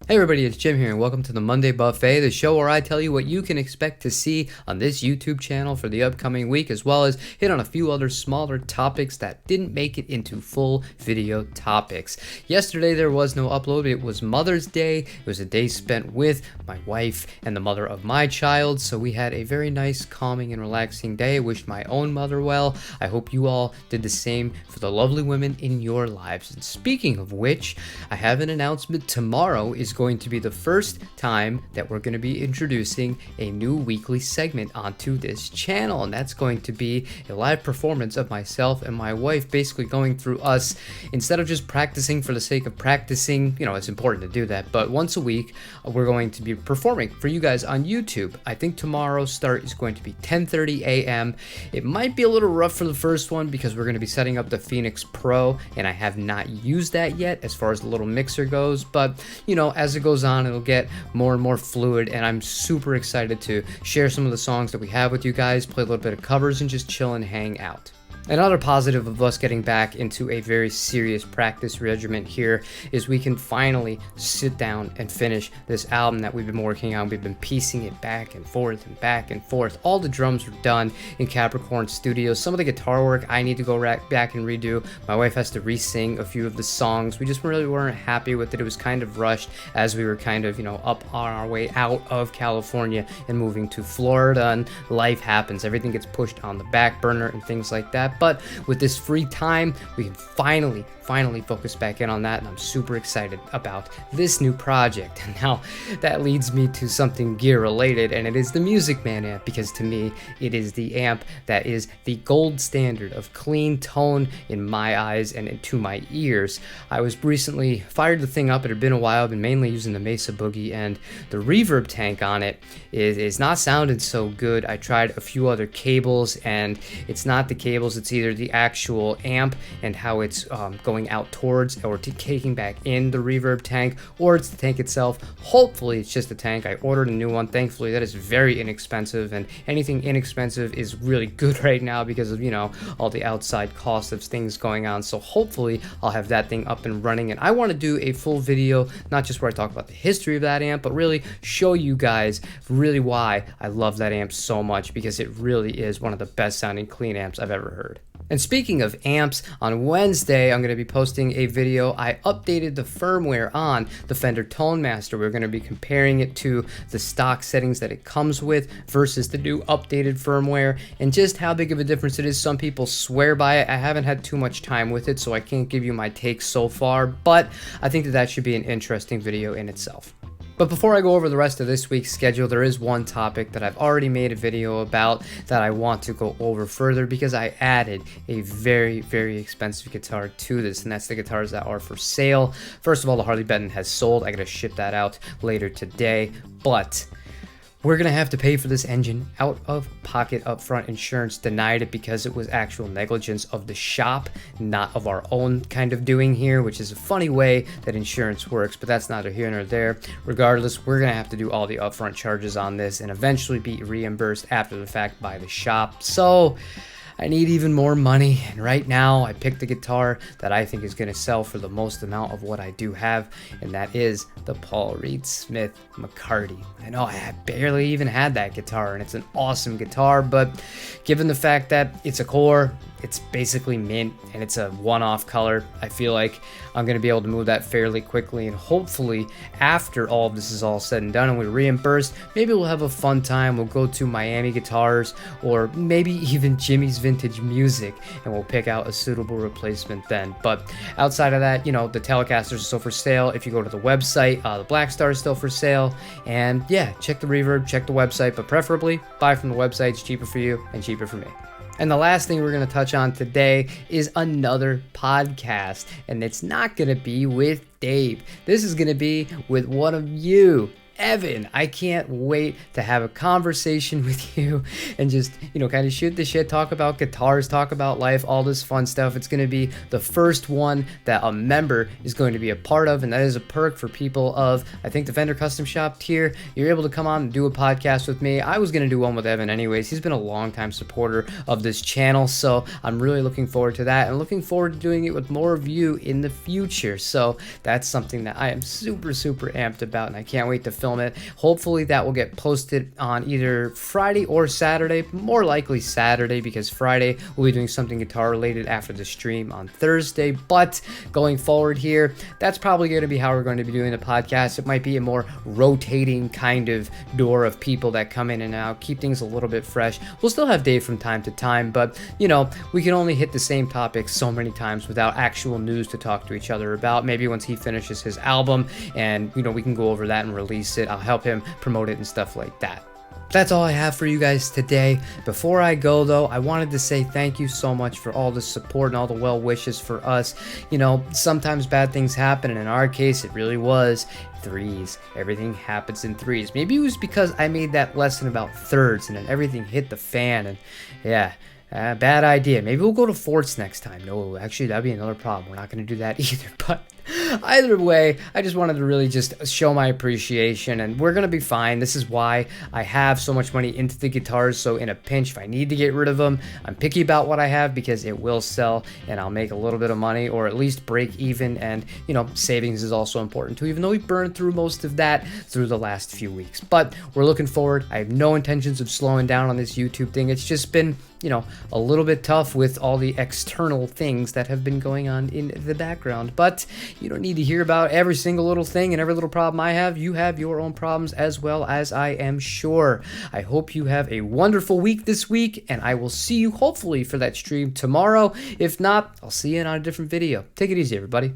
Hey everybody, it's Jim here and welcome to the Monday Buffet, the show where I tell you what you can expect to see on this YouTube channel for the upcoming week, as well as hit on a few other smaller topics that didn't make it into full video topics. Yesterday there was no upload. It was Mother's Day. It was a day spent with my wife and the mother of my child, so we had a very nice, calming, and relaxing day. I wished my own mother well. I hope you all did the same for the lovely women in your lives. And speaking of which, I have an announcement. Tomorrow is going to be the first time that we're going to be introducing a new weekly segment onto this channel, and that's going to be a live performance of myself and my wife, basically going through us. Instead of just practicing for the sake of practicing, it's important to do that, but once a week we're going to be performing for you guys on YouTube. I think tomorrow's start is going to be 10:30 a.m. It might be a little rough for the first one because we're going to be setting up the Phoenix Pro, and I have not used that yet as far as the little mixer goes, but as it goes on, it'll get more and more fluid, and I'm super excited to share some of the songs that we have with you guys, play a little bit of covers, and just chill and hang out. Another positive of us getting back into a very serious practice regimen here is we can finally sit down and finish this album that we've been working on. We've been piecing it back and forth and back and forth. All the drums were done in Capricorn Studios. Some of the guitar work I need to go back and redo. My wife has to re-sing a few of the songs. We just really weren't happy with it. It was kind of rushed as we were kind of, up on our way out of California and moving to Florida, and life happens. Everything gets pushed on the back burner and things like that. But with this free time, we can finally focus back in on that, and I'm super excited about this new project. And now that leads me to something gear related, and it is the Music Man amp, because to me it is the amp that is the gold standard of clean tone in my eyes and to my ears. I was recently fired the thing up. It had been a while. I've been mainly using the Mesa Boogie, and the reverb tank on it is not sounding so good. I tried a few other cables, and it's not the cables, it's either the actual amp and how it's going out towards or taking back in the reverb tank, or it's the tank itself. Hopefully it's just the tank. I ordered a new one. Thankfully that is very inexpensive, and anything inexpensive is really good right now because of all the outside costs of things going on. So hopefully I'll have that thing up and running, and I want to do a full video, not just where I talk about the history of that amp, but really show you guys really why I love that amp so much, because it really is one of the best sounding clean amps I've ever heard. And speaking of amps, on Wednesday I'm going to be posting a video. I updated the firmware on the Fender Tone Master. We're going to be comparing it to the stock settings that it comes with versus the new updated firmware, and just how big of a difference it is. Some people swear by it. I haven't had too much time with it, so I can't give you my take so far, but I think that should be an interesting video in itself. But before I go over the rest of this week's schedule, there is one topic that I've already made a video about that I want to go over further, because I added a very, very expensive guitar to this, and that's the guitars that are for sale. First of all, the Harley Benton has sold. I gotta ship that out later today, but we're going to have to pay for this engine out of pocket upfront. Insurance denied it because it was actual negligence of the shop, not of our own kind of doing here, which is a funny way that insurance works, but that's neither here nor there. Regardless, we're going to have to do all the upfront charges on this and eventually be reimbursed after the fact by the shop. So I need even more money, and right now I picked the guitar that I think is going to sell for the most amount of what I do have, and that is the Paul Reed Smith Mccarty. I know I barely even had that guitar, and it's an awesome guitar, but given the fact that it's a core, it's basically mint, and it's a one-off color, I feel like I'm going to be able to move that fairly quickly, and hopefully after all of this is all said and done and we're reimbursed, maybe we'll have a fun time. We'll go to Miami Guitars or maybe even Jimmy's Vintage Music, and we'll pick out a suitable replacement then. But outside of that, the Telecasters are still for sale. If you go to the website, the Black Star is still for sale, and yeah, check the reverb, check the website, but preferably buy from the website. It's cheaper for you and cheaper for me. And the last thing we're going to touch on today is another podcast, and it's not going to be with Dave. This is going to be with one of you, Evan, I can't wait to have a conversation with you and just, kind of shoot the shit, talk about guitars, talk about life, all this fun stuff. It's going to be the first one that a member is going to be a part of, and that is a perk for people of, I think, the Fender Custom Shop tier. You're able to come on and do a podcast with me. I was going to do one with Evan anyways. He's been a long-time supporter of this channel, so I'm really looking forward to that and looking forward to doing it with more of you in the future. So that's something that I am super amped about, and I can't wait to film it. Hopefully that will get posted on either Friday or Saturday, more likely Saturday, because Friday we'll be doing something guitar related after the stream on Thursday. But going forward here, that's probably going to be how we're going to be doing the podcast. It might be a more rotating kind of door of people that come in and out, keep things a little bit fresh. We'll still have Dave from time to time, but we can only hit the same topics so many times without actual news to talk to each other about. Maybe once he finishes his album and we can go over that and release it, I'll help him promote it and stuff like that. That's all I have for you guys today. Before I go, though, I wanted to say thank you so much for all the support and all the well wishes for us. Sometimes bad things happen, and in our case, it really was threes. Everything happens in threes. Maybe it was because I made that lesson about thirds, and then everything hit the fan, and yeah. Bad idea. Maybe we'll go to fourths next time. No, actually, that'd be another problem. We're not going to do that either. But either way, I just wanted to really just show my appreciation, and we're going to be fine. This is why I have so much money into the guitars, so in a pinch, if I need to get rid of them, I'm picky about what I have because it will sell, and I'll make a little bit of money, or at least break even, and, savings is also important too, even though we burned through most of that through the last few weeks. But we're looking forward. I have no intentions of slowing down on this YouTube thing. It's just been a little bit tough with all the external things that have been going on in the background. But you don't need to hear about every single little thing and every little problem I have. You have your own problems as well, as I am sure. I hope you have a wonderful week this week, and I will see you hopefully for that stream tomorrow. If not, I'll see you on a different video. Take it easy, everybody.